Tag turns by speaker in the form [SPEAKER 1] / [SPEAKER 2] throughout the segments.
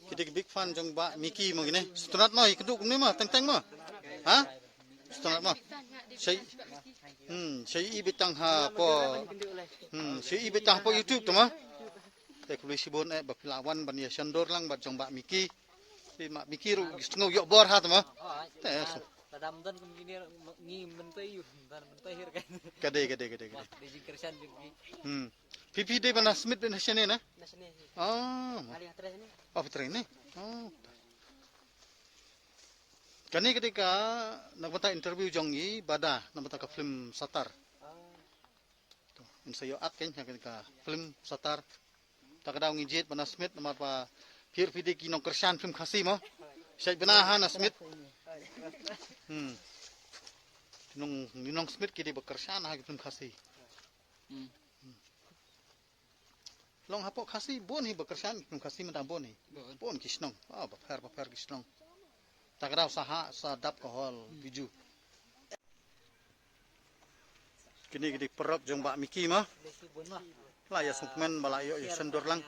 [SPEAKER 1] Kita big fan jong ba Mickey mo gini. Setunat mo ikaduk ni mo teng-teng mo. Ha? Setunat mo. Saya ibitang ha po. Saya ibitang po YouTube tu mo. Tay kulis sibon bapilawan ban ya sandor lang bat jong ba Mickey. Di mak Mickey ru ngau yok bor ha tu mo. Tay
[SPEAKER 2] Tadam dan kemini ngi mentai hir kan.
[SPEAKER 1] Gede.
[SPEAKER 2] Di kersan juga.
[SPEAKER 1] Pipi de bana Smith ben hasene na.
[SPEAKER 2] Nasne.
[SPEAKER 1] Oh.
[SPEAKER 2] Ali hatra ni.
[SPEAKER 1] Oh, betul ini. Oh. Kani ketika nagpunta interview jongi bada nagpunta ka film Satar. Insayo akin ketika film Satar. Takadaw ngijit bana Smith nama pa pir pidi kinong kersan film kasih mo. Siya benahan na Smith. Ninong Smith kidi bekersan ha film kasih. Long hapok kasih bon hi bekersan film kasih mentam bon hi. Bon kisnong. Ah bapar kisnong. Takadaw saha sadap kohol biju. Kini gidi perap jong Mbak Miki mah. Lah ya sukmen balayo ya sendor lang.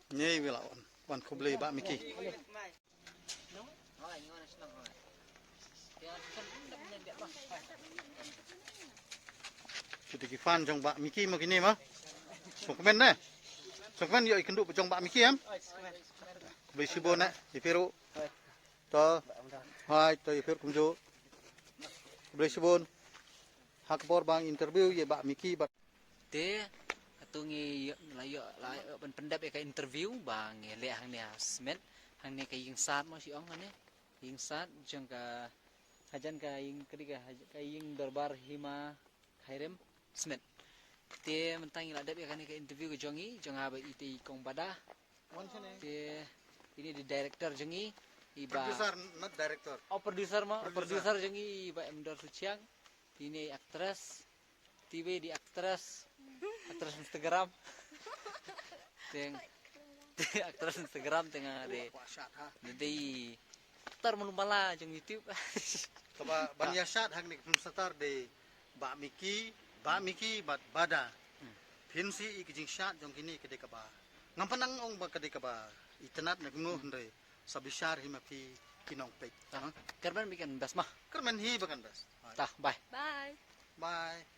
[SPEAKER 1] Nyai wilawan wan ko beli Mbak Miki. Kita fan jong Mbak Miki mo kini mah. Sukmen na. Sukmen yo ikenduk jong Mbak Miki am. Beli sibon na ipiru. To. Hai to ipiru kumjo. Beli sibon. Hak bor bang interview ye Mbak Miki bat.
[SPEAKER 2] Te atungi layo pendap ka interview bang le hang ne Smith hang ne kay yung sat mo si ong ane. Yung sat jong ka hajan ka yung kadiga kay yung darbar hima khairem Smith. Te mentang ila dap ka ne ka interview jongi jong ha ba iti kong bada. Te ini di director jongi iba
[SPEAKER 1] Producer not director.
[SPEAKER 2] Oh producer mo, producer jongi iba Emdor Suciang. Ini aktris TV di aktris Instagram aktris Instagram tengah di aktor melumpala jeng YouTube
[SPEAKER 1] Kaba banyasat hang nik satar de Mbak Miki bat bada pinsi ikijing syat jong kini kede kaba ngampanang ong ba kede kaba itenat nagungo hendre sabishar himapi kinong pek
[SPEAKER 2] karban bikin bas mah
[SPEAKER 1] kermen hi bakan bas
[SPEAKER 2] tah bye
[SPEAKER 1] bye